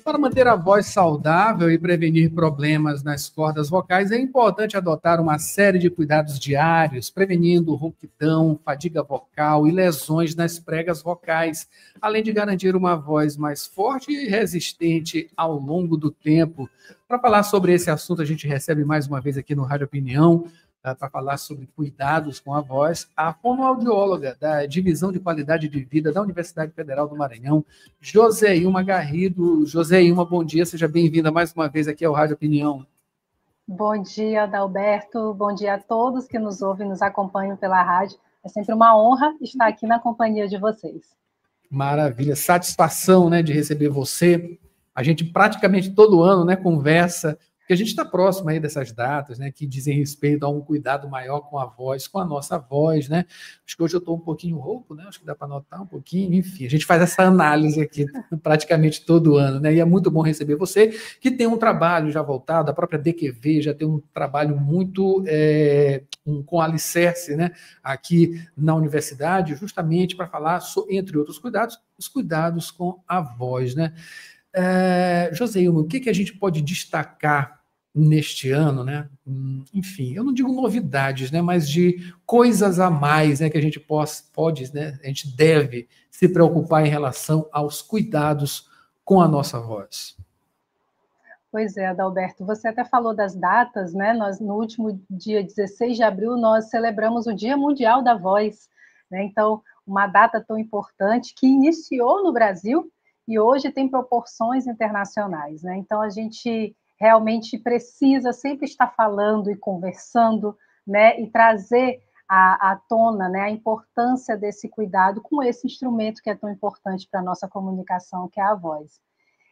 Para manter a voz saudável e prevenir problemas nas cordas vocais, é importante adotar uma série de cuidados diários, prevenindo rouquidão, fadiga vocal e lesões nas pregas vocais, além de garantir uma voz mais forte e resistente ao longo do tempo. Para falar sobre esse assunto, a gente recebe mais uma vez aqui no Rádio Opinião, para falar sobre cuidados com a voz, a fonoaudióloga da Divisão de Qualidade de Vida da Universidade Federal do Maranhão, Joseilma Garrido. Joseilma, bom dia, seja bem-vinda mais uma vez aqui ao Rádio Opinião. Bom dia, Adalberto, bom dia a todos que nos ouvem e nos acompanham pela rádio. É sempre uma honra estar aqui na companhia de vocês. Maravilha, satisfação, né, de receber você. A gente praticamente todo ano, né, conversa, porque a gente está próximo aí dessas datas, né, que dizem respeito a um cuidado maior com a voz, com a nossa voz, né? Acho que hoje eu estou um pouquinho rouco, né? Acho que dá para notar um pouquinho, enfim, a gente faz essa análise aqui praticamente todo ano, né? E é muito bom receber você, que tem um trabalho já voltado, a própria DQV já tem um trabalho muito com alicerce, né, aqui na universidade, justamente para falar, entre outros cuidados, os cuidados com a voz, né? Joseilma, o que a gente pode destacar neste ano, né? Enfim, eu não digo novidades, né? Mas de coisas a mais, né? Que a gente pode, né? A gente deve se preocupar em relação aos cuidados com a nossa voz. Pois é, Adalberto, você até falou das datas, né? Nós, no último dia 16 de abril, nós celebramos o Dia Mundial da Voz, né? Então, uma data tão importante que iniciou no Brasil e hoje tem proporções internacionais, né? Então, a gente realmente precisa sempre estar falando e conversando, né? E trazer à tona, né, a importância desse cuidado com esse instrumento que é tão importante para a nossa comunicação, que é a voz.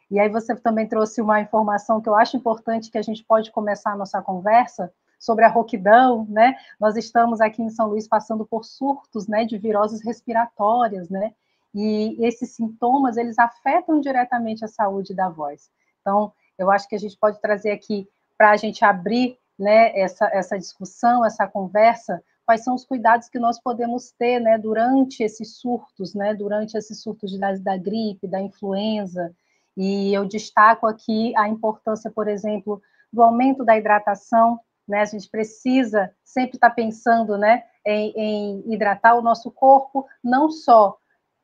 E aí você também trouxe uma informação que eu acho importante, que a gente pode começar a nossa conversa sobre a rouquidão, né? Nós estamos aqui em São Luís passando por surtos, né, de viroses respiratórias, né? E esses sintomas, eles afetam diretamente a saúde da voz. Então, eu acho que a gente pode trazer aqui, para a gente abrir, né, essa discussão, essa conversa, quais são os cuidados que nós podemos ter, né, durante esses surtos, né, durante esses surtos da gripe, da influenza. E eu destaco aqui a importância, por exemplo, do aumento da hidratação, né? A gente precisa sempre estar pensando, né, em hidratar o nosso corpo, não só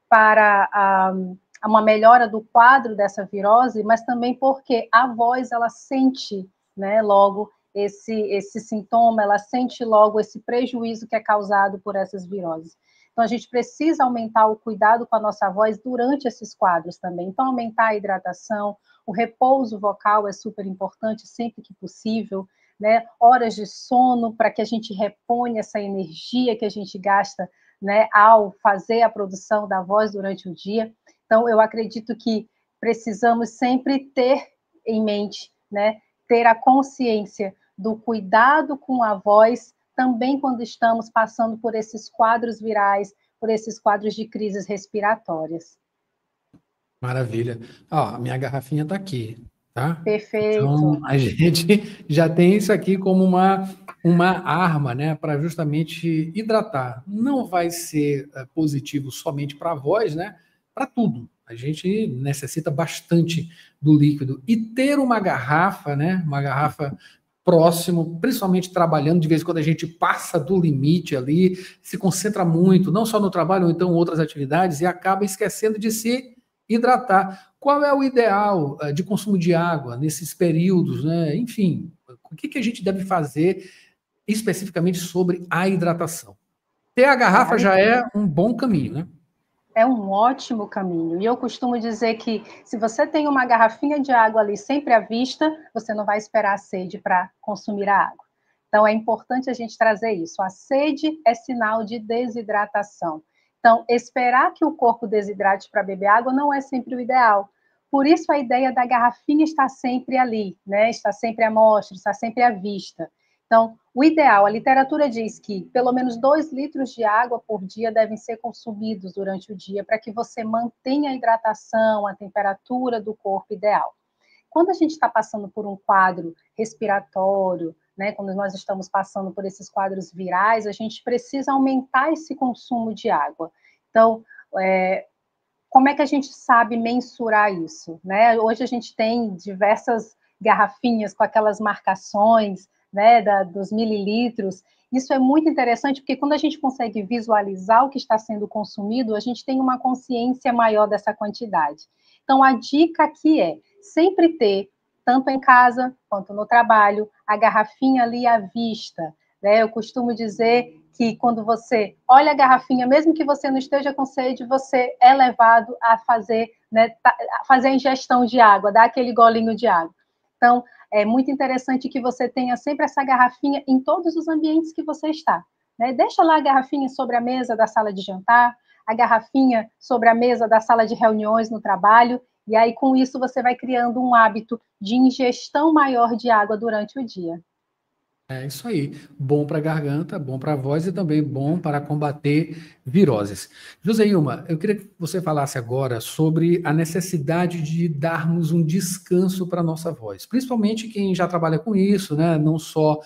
para uma melhora do quadro dessa virose, mas também porque a voz, ela sente, né, logo esse sintoma, ela sente logo esse prejuízo que é causado por essas viroses. Então, a gente precisa aumentar o cuidado com a nossa voz durante esses quadros também. Então, aumentar a hidratação, o repouso vocal é super importante sempre que possível, né? Horas de sono para que a gente reponha essa energia que a gente gasta, né, ao fazer a produção da voz durante o dia. Então, eu acredito que precisamos sempre ter em mente, né, ter a consciência do cuidado com a voz, também quando estamos passando por esses quadros virais, por esses quadros de crises respiratórias. Maravilha. Ó, a minha garrafinha está aqui, tá? Perfeito. Então, a gente já tem isso aqui como uma arma, né, para justamente hidratar. Não vai ser positivo somente para a voz, né? Para tudo. A gente necessita bastante do líquido. E ter uma garrafa, né? Uma garrafa próximo, principalmente trabalhando, de vez em quando a gente passa do limite ali, se concentra muito, não só no trabalho, ou então outras atividades, e acaba esquecendo de se hidratar. Qual é o ideal de consumo de água nesses períodos, né? Enfim, o que a gente deve fazer especificamente sobre a hidratação? Ter a garrafa já é um bom caminho, né? É um ótimo caminho. E eu costumo dizer que se você tem uma garrafinha de água ali sempre à vista, você não vai esperar a sede para consumir a água. Então, é importante a gente trazer isso. A sede é sinal de desidratação. Então, esperar que o corpo desidrate para beber água não é sempre o ideal. Por isso, a ideia da garrafinha está sempre ali, né? Está sempre à mostra, está sempre à vista. Então, o ideal, a literatura diz que pelo menos 2 litros de água por dia devem ser consumidos durante o dia para que você mantenha a hidratação, a temperatura do corpo ideal. Quando a gente está passando por um quadro respiratório, né, quando nós estamos passando por esses quadros virais, a gente precisa aumentar esse consumo de água. Então, como é que a gente sabe mensurar isso, né? Hoje a gente tem diversas garrafinhas com aquelas marcações, né, dos mililitros. Isso é muito interessante, porque quando a gente consegue visualizar o que está sendo consumido, a gente tem uma consciência maior dessa quantidade. Então, a dica aqui é sempre ter, tanto em casa quanto no trabalho, a garrafinha ali à vista, né? Eu costumo dizer que quando você olha a garrafinha, mesmo que você não esteja com sede, você é levado a fazer, né, a fazer a ingestão de água, dar aquele golinho de água. Então, é muito interessante que você tenha sempre essa garrafinha em todos os ambientes que você está, né? Deixa lá a garrafinha sobre a mesa da sala de jantar, a garrafinha sobre a mesa da sala de reuniões no trabalho, e aí com isso você vai criando um hábito de ingestão maior de água durante o dia. É isso aí. Bom para a garganta, bom para a voz e também bom para combater viroses. Joseilma, eu queria que você falasse agora sobre a necessidade de darmos um descanso para a nossa voz, principalmente quem já trabalha com isso, né? Não só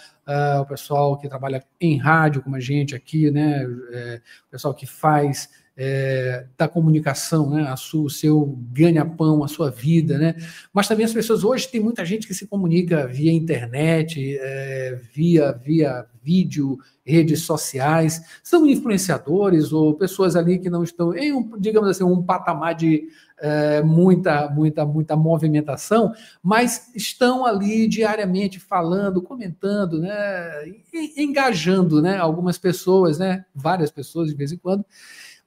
o pessoal que trabalha em rádio, como a gente aqui, né? O pessoal que faz da comunicação, né? O seu ganha-pão, a sua vida, né? Mas também as pessoas, hoje tem muita gente que se comunica via internet, via vídeo, redes sociais, são influenciadores ou pessoas ali que não estão em, digamos assim, um patamar de muita movimentação, mas estão ali diariamente falando, comentando, né, engajando, né, algumas pessoas, né, várias pessoas de vez em quando.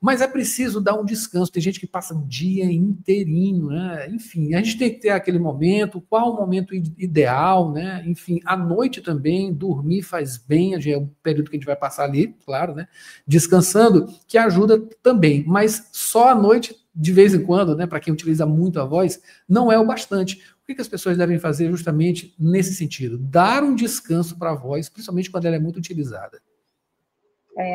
Mas é preciso dar um descanso. Tem gente que passa o dia inteirinho, né? Enfim, a gente tem que ter aquele momento. Qual o momento ideal, né? Enfim, à noite também, dormir faz bem. É um período que a gente vai passar ali, claro, né? Descansando, que ajuda também. Mas só à noite, de vez em quando, né? Para quem utiliza muito a voz, não é o bastante. O que as pessoas devem fazer justamente nesse sentido? Dar um descanso para a voz, principalmente quando ela é muito utilizada.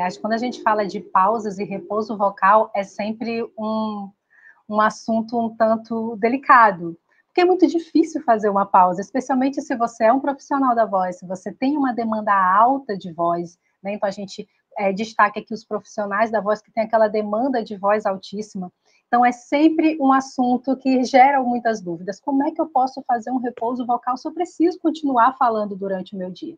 Acho que quando a gente fala de pausas e repouso vocal, é sempre um assunto um tanto delicado, porque é muito difícil fazer uma pausa, especialmente se você é um profissional da voz, se você tem uma demanda alta de voz, né? Então a gente destaca aqui os profissionais da voz que tem aquela demanda de voz altíssima. Então é sempre um assunto que gera muitas dúvidas. Como é que eu posso fazer um repouso vocal se eu preciso continuar falando durante o meu dia?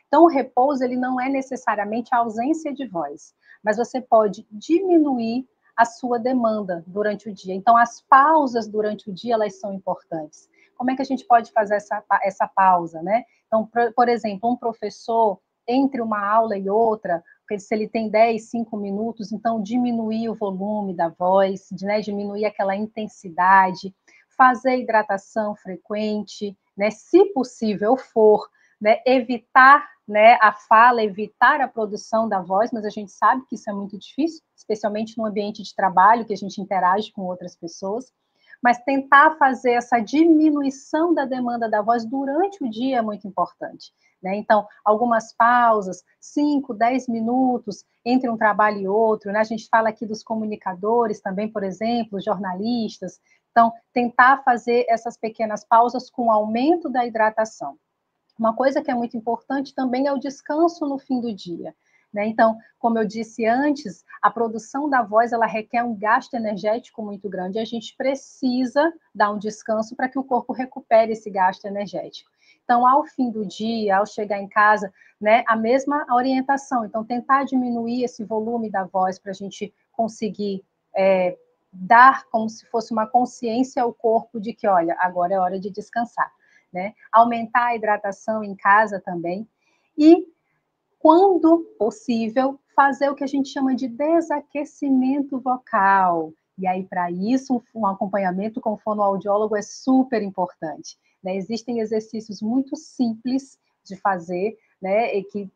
Então, o repouso ele não é necessariamente a ausência de voz, mas você pode diminuir a sua demanda durante o dia. Então, as pausas durante o dia, elas são importantes. Como é que a gente pode fazer essa pausa, né? Então, por exemplo, um professor, entre uma aula e outra, se ele tem 10, 5 minutos, então diminuir o volume da voz, né? Diminuir aquela intensidade, fazer hidratação frequente, né? Se possível for, né? Evitar, né, a fala, evitar a produção da voz, mas a gente sabe que isso é muito difícil, especialmente no ambiente de trabalho, que a gente interage com outras pessoas, mas tentar fazer essa diminuição da demanda da voz durante o dia é muito importante, né? Então, algumas pausas, 5, 10 minutos entre um trabalho e outro, né? A gente fala aqui dos comunicadores também, por exemplo, jornalistas. Então, tentar fazer essas pequenas pausas com o aumento da hidratação. Uma coisa que é muito importante também é o descanso no fim do dia, né? Então, como eu disse antes, a produção da voz ela requer um gasto energético muito grande. A gente precisa dar um descanso para que o corpo recupere esse gasto energético. Então, ao fim do dia, ao chegar em casa, né, a mesma orientação. Então, tentar diminuir esse volume da voz para a gente conseguir dar como se fosse uma consciência ao corpo de que, olha, agora é hora de descansar. Né? Aumentar a hidratação em casa também. E, quando possível, fazer o que a gente chama de desaquecimento vocal. E aí, para isso, um acompanhamento com o fonoaudiólogo é super importante. Né? Existem exercícios muito simples de fazer, né? E que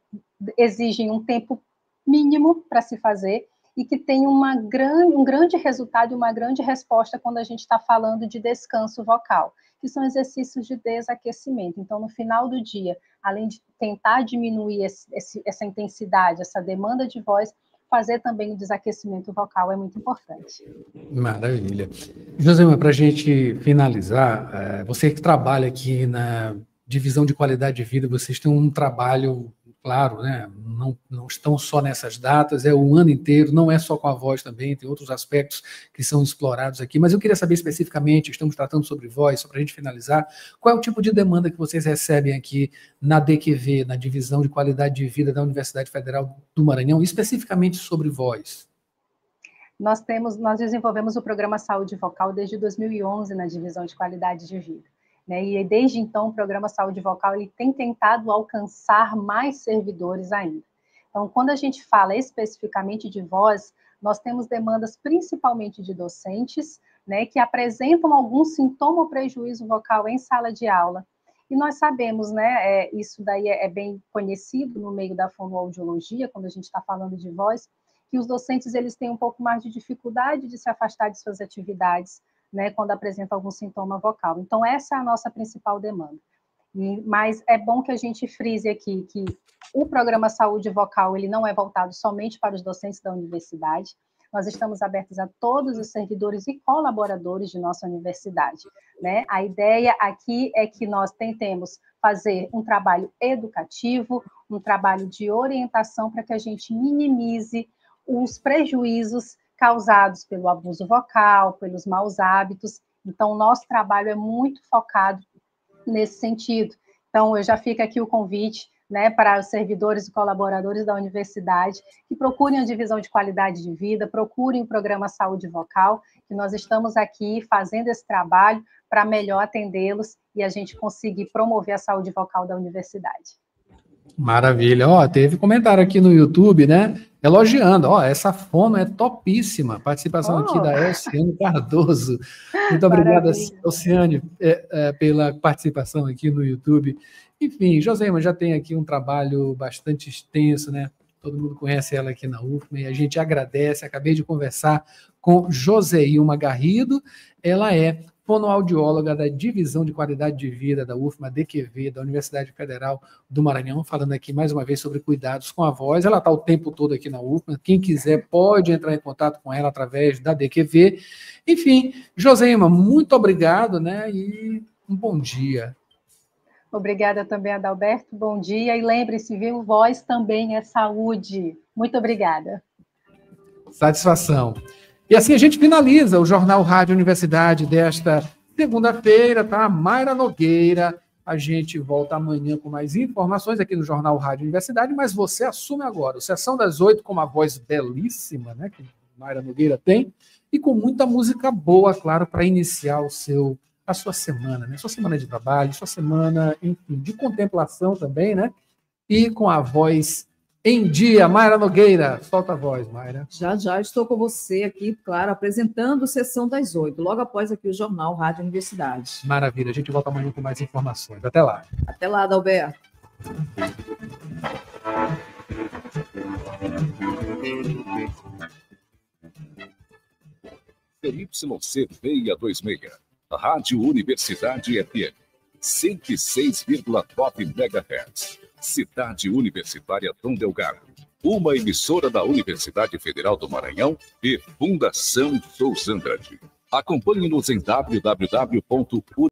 exigem um tempo mínimo para se fazer, e que tem um grande resultado e uma grande resposta quando a gente está falando de descanso vocal, que são exercícios de desaquecimento. Então, no final do dia, além de tentar diminuir essa intensidade, essa demanda de voz, fazer também o desaquecimento vocal é muito importante. Maravilha. Joselma, para a gente finalizar, você que trabalha aqui na divisão de qualidade de vida, vocês têm um trabalho, claro, né, não estão só nessas datas, é o ano inteiro, não é só com a voz também, tem outros aspectos que são explorados aqui, mas eu queria saber especificamente, estamos tratando sobre voz, só para a gente finalizar, qual é o tipo de demanda que vocês recebem aqui na DQV, na Divisão de Qualidade de Vida da Universidade Federal do Maranhão, especificamente sobre voz? Nós desenvolvemos o programa Saúde Vocal desde 2011 na Divisão de Qualidade de Vida. Né? E desde então, o programa Saúde Vocal ele tem tentado alcançar mais servidores ainda. Então, quando a gente fala especificamente de voz, nós temos demandas principalmente de docentes, né, que apresentam algum sintoma ou prejuízo vocal em sala de aula. E nós sabemos, né, isso daí é bem conhecido no meio da fonoaudiologia, quando a gente está falando de voz, que os docentes eles têm um pouco mais de dificuldade de se afastar de suas atividades, né, quando apresenta algum sintoma vocal. Então, essa é a nossa principal demanda. Mas é bom que a gente frise aqui que o programa Saúde Vocal ele não é voltado somente para os docentes da universidade, nós estamos abertos a todos os servidores e colaboradores de nossa universidade. Né? A ideia aqui é que nós tentemos fazer um trabalho educativo, um trabalho de orientação para que a gente minimize os prejuízos causados pelo abuso vocal, pelos maus hábitos. Então, o nosso trabalho é muito focado nesse sentido. Então, eu já fico aqui o convite, né, para os servidores e colaboradores da universidade que procurem a divisão de qualidade de vida, procurem o programa Saúde Vocal, que nós estamos aqui fazendo esse trabalho para melhor atendê-los e a gente conseguir promover a saúde vocal da universidade. Maravilha. Ó, teve comentário aqui no YouTube, né? Elogiando. Ó, essa fono é topíssima. Participação aqui da Elciane Cardoso. Muito obrigada, Elciane, pela participação aqui no YouTube. Enfim, Joseima já tem aqui um trabalho bastante extenso, né? Todo mundo conhece ela aqui na UFMA e a gente agradece. Acabei de conversar com Joseilma Garrido. Ela é fonoaudióloga da Divisão de Qualidade de Vida da UFMA, DQV, da Universidade Federal do Maranhão, falando aqui mais uma vez sobre cuidados com a voz. Ela está o tempo todo aqui na UFMA. Quem quiser pode entrar em contato com ela através da DQV. Enfim, Joseima, muito obrigado, né? E um bom dia. Obrigada também, Adalberto. Bom dia. E lembre-se, viu? Voz também é saúde. Muito obrigada. Satisfação. E assim a gente finaliza o Jornal Rádio Universidade desta segunda-feira, tá? Mayra Nogueira. A gente volta amanhã com mais informações aqui no Jornal Rádio Universidade, mas você assume agora o Sessão das 8 com uma voz belíssima, né? Que Mayra Nogueira tem, e com muita música boa, claro, para iniciar a sua semana, né? Sua semana de trabalho, sua semana, enfim, de contemplação também, né? E com a voz em dia. Mayra Nogueira, solta a voz, Mayra. Já estou com você aqui, claro, apresentando Sessão das 8, logo após aqui o Jornal Rádio Universidade. Maravilha, a gente volta amanhã com mais informações. Até lá. Até lá, Adalberto. YC 626, Rádio Universidade FM, 106,9 MHz. Cidade Universitária Dom Delgado, uma emissora da Universidade Federal do Maranhão e Fundação Souza Andrade. Acompanhe-nos em www.uni.br.